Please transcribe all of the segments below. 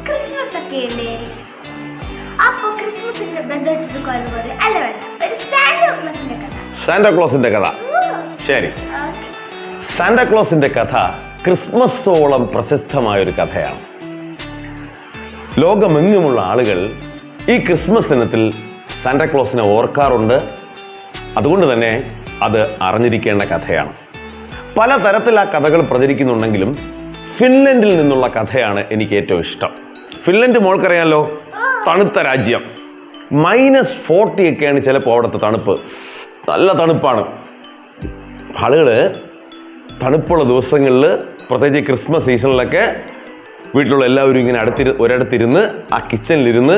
Christmas ഒക്കെ അല്ലേ, അപ്പൊ ക്രിസ്മസിന്റെ ബന്ധത്തിൽ അല്ല വേണ്ട ഒരു സാന്റാക്ലോസിന്റെ കഥ. സാന്റാക്ലോസിന്റെ കഥ, ശരി. സാന്റാക്ലോസിന്റെ കഥ ക്രിസ്മസോളം പ്രസിദ്ധമായൊരു കഥയാണ്. ലോകമെങ്ങുമുള്ള ആളുകൾ ഈ ക്രിസ്മസ് ദിനത്തിൽ സാന്റാക്ലോസിനെ ഓർക്കാറുണ്ട്. അതുകൊണ്ട് തന്നെ അത് അറിഞ്ഞിരിക്കേണ്ട കഥയാണ്. പലതരത്തിൽ ആ കഥകൾ പ്രചരിക്കുന്നുണ്ടെങ്കിലും ഫിൻലൻഡിൽ നിന്നുള്ള കഥയാണ് എനിക്ക് ഏറ്റവും ഇഷ്ടം. ഫിൻലൻഡ് മോൾക്കറിയാമല്ലോ, തണുത്ത രാജ്യം. -40 ഒക്കെയാണ് ചിലപ്പോൾ അവിടുത്തെ തണുപ്പ്. നല്ല തണുപ്പാണ്. ആളുകൾ തണുപ്പുള്ള ദിവസങ്ങളിൽ, പ്രത്യേകിച്ച് ക്രിസ്മസ് സീസണിലൊക്കെ വീട്ടിലുള്ള എല്ലാവരും ഇങ്ങനെ ഒരിടത്തിരുന്ന് ആ കിച്ചണിലിരുന്ന്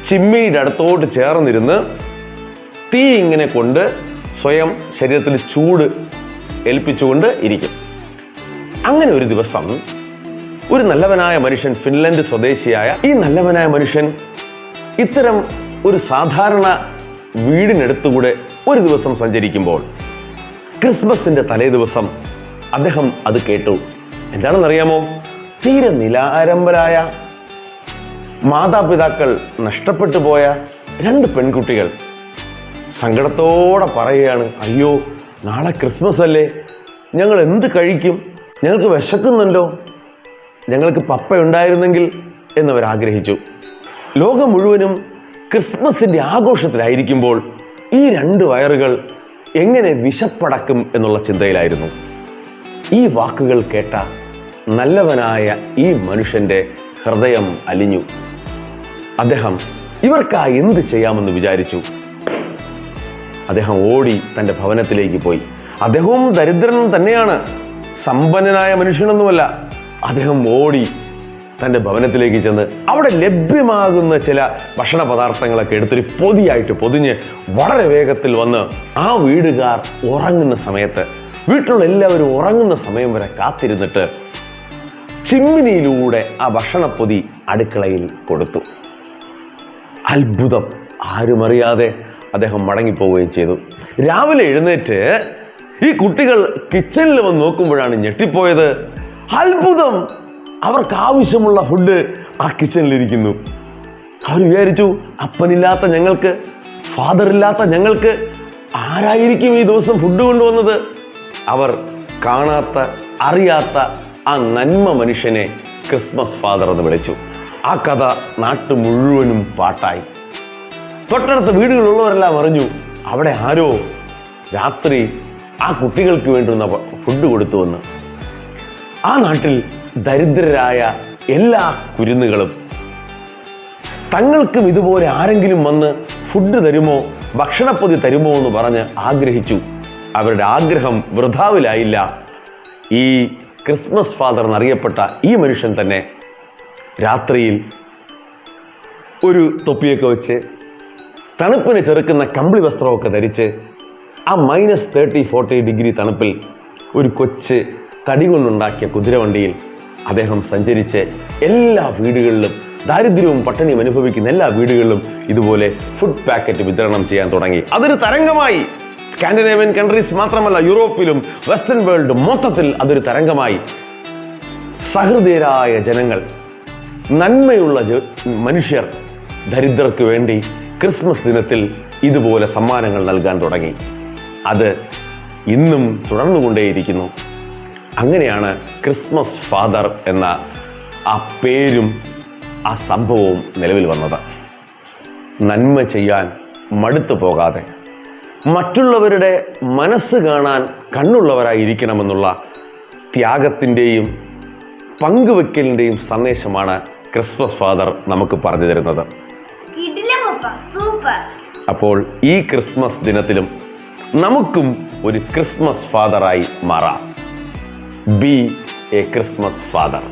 ചിമ്മിനിയുടെ അടുത്തോട്ട് ചേർന്നിരുന്ന് തീ ഇങ്ങനെ കൊണ്ട് സ്വയം ശരീരത്തിൽ ചൂട് ഏൽപ്പിച്ചുകൊണ്ട് ഇരിക്കും. അങ്ങനെ ഒരു ദിവസം ഒരു നല്ലവനായ മനുഷ്യൻ, ഫിൻലൻഡ് സ്വദേശിയായ ഈ നല്ലവനായ മനുഷ്യൻ ഇത്തരം ഒരു സാധാരണ വീടിനടുത്തുകൂടെ ഒരു ദിവസം സഞ്ചരിക്കുമ്പോൾ ക്രിസ്മസിന്റെ തലേ ദിവസം അദ്ദേഹം അത് കേട്ടു. എന്താണെന്നറിയാമോ? തീരെ നിലാരംബരായ, മാതാപിതാക്കൾ നഷ്ടപ്പെട്ടു പോയ 2 പെൺകുട്ടികൾ സങ്കടത്തോടെ പറയുകയാണ്, അയ്യോ നാളെ ക്രിസ്മസ് അല്ലേ, ഞങ്ങൾ എന്ത് കഴിക്കും, ഞങ്ങൾക്ക് വിശക്കുന്നുണ്ടോ, ഞങ്ങൾക്ക് പപ്പ ഉണ്ടായിരുന്നെങ്കിൽ എന്നവർ ആഗ്രഹിച്ചു. ലോകം മുഴുവനും ക്രിസ്മസിൻ്റെ ആഘോഷത്തിലായിരിക്കുമ്പോൾ ഈ 2 വയറുകൾ എങ്ങനെ വിശപ്പടക്കും എന്നുള്ള ചിന്തയിലായിരുന്നു. ഈ വാക്കുകൾ കേട്ട നല്ലവനായ ഈ മനുഷ്യൻ്റെ ഹൃദയം അലിഞ്ഞു. അദ്ദേഹം ഇവർക്കായി എന്ത് ചെയ്യാമെന്ന് വിചാരിച്ചു. അദ്ദേഹം ഓടി തൻ്റെ ഭവനത്തിലേക്ക് പോയി. അദ്ദേഹവും ദരിദ്രൻ തന്നെയാണ്, സമ്പന്നനായ മനുഷ്യനൊന്നുമല്ല. അദ്ദേഹം ഓടി തൻ്റെ ഭവനത്തിലേക്ക് ചെന്ന് അവിടെ ലഭ്യമാകുന്ന ചില ഭക്ഷണ പദാർത്ഥങ്ങളൊക്കെ എടുത്തൊരു പൊതിയായിട്ട് പൊതിഞ്ഞ് വളരെ വേഗത്തിൽ വന്ന് ആ വീടുകാർ ഉറങ്ങുന്ന സമയത്ത്, വീട്ടിലുള്ള എല്ലാവരും ഉറങ്ങുന്ന സമയം വരെ കാത്തിരുന്നിട്ട് ചിമ്മിനിയിലൂടെ ആ ഭക്ഷണപ്പൊതി അടുക്കളയിൽ കൊടുത്തു. അത്ഭുതം! ആരുമറിയാതെ അദ്ദേഹം മടങ്ങിപ്പോവുകയും ചെയ്തു. രാവിലെ എഴുന്നേറ്റ് ഈ കുട്ടികൾ കിച്ചണിൽ വന്ന് നോക്കുമ്പോഴാണ് ഞെട്ടിപ്പോയത്. അത്ഭുതം! അവർക്ക് ആവശ്യമുള്ള ഫുഡ് ആ കിച്ചണിലിരിക്കുന്നു. അവർ വിചാരിച്ചു, അപ്പനില്ലാത്ത ഞങ്ങൾക്ക്, ഫാദറില്ലാത്ത ഞങ്ങൾക്ക് ആരായിരിക്കും ഈ ദിവസം ഫുഡ് കൊണ്ടുവന്നത്? അവർ കാണാത്ത, അറിയാത്ത ആ നന്മ മനുഷ്യനെ ക്രിസ്മസ് ഫാദർ എന്ന് വിളിച്ചു. ആ കഥ നാട്ടു മുഴുവനും പാട്ടായി. തൊട്ടടുത്ത വീടുകളിലുള്ളവരെല്ലാം അറിഞ്ഞു, അവിടെ ആരോ രാത്രി ആ കുട്ടികൾക്ക് വേണ്ടുന്ന ഫുഡ് കൊടുത്തുവെന്ന്. ആ നാട്ടിൽ ദരിദ്രരായ എല്ലാ കുരുന്നുകളും തങ്ങൾക്കും ഇതുപോലെ ആരെങ്കിലും വന്ന് ഫുഡ് തരുമോ, ഭക്ഷണപ്പൊതി തരുമോ എന്ന് പറഞ്ഞ് ആഗ്രഹിച്ചു. അവരുടെ ആഗ്രഹം വൃഥാവിലായില്ല. ഈ ക്രിസ്മസ് ഫാദർ എന്നറിയപ്പെട്ട ഈ മനുഷ്യൻ തന്നെ രാത്രിയിൽ ഒരു തൊപ്പിയൊക്കെ വെച്ച്, തണുപ്പിനെ ചെറുക്കുന്ന കമ്പിളി വസ്ത്രമൊക്കെ ധരിച്ച്, ആ -30-40 ഡിഗ്രി തണുപ്പിൽ ഒരു കൊച്ച് തടി കൊണ്ടുണ്ടാക്കിയ കുതിരവണ്ടിയിൽ അദ്ദേഹം സഞ്ചരിച്ച് എല്ലാ വീടുകളിലും, ദാരിദ്ര്യവും പട്ടിണിയും അനുഭവിക്കുന്ന എല്ലാ വീടുകളിലും ഇതുപോലെ ഫുഡ് പാക്കറ്റ് വിതരണം ചെയ്യാൻ തുടങ്ങി. അതൊരു തരംഗമായി. സ്കാൻഡിനേവിയൻ കൺട്രീസ് മാത്രമല്ല, യൂറോപ്പിലും വെസ്റ്റേൺ വേൾഡ് മൊത്തത്തിൽ അതൊരു തരംഗമായി. സഹൃദയരായ ജനങ്ങൾ, നന്മയുള്ള മനുഷ്യർ ദരിദ്രർക്ക് വേണ്ടി ക്രിസ്മസ് ദിനത്തിൽ ഇതുപോലെ സമ്മാനങ്ങൾ നൽകാൻ തുടങ്ങി. അത് ഇന്നും തുടർന്നുകൊണ്ടേയിരിക്കുന്നു. അങ്ങനെയാണ് ക്രിസ്മസ് ഫാദർ എന്ന ആ പേരും ആ സംഭവവും നിലവിൽ വന്നത്. നന്മ ചെയ്യാൻ മടുത്തു പോകാതെ, മറ്റുള്ളവരുടെ മനസ്സ് കാണാൻ കണ്ണുള്ളവരായിരിക്കണമെന്നുള്ള ത്യാഗത്തിൻ്റെയും പങ്കുവെക്കലിൻ്റെയും സന്ദേശമാണ് ക്രിസ്മസ് ഫാദർ നമുക്ക് പറഞ്ഞു തരുന്നത്. അപ്പോൾ ഈ ക്രിസ്മസ് ദിനത്തിലും നമുക്കും ഒരു ക്രിസ്മസ് ഫാദറായി മാറാം. B A Christmas father.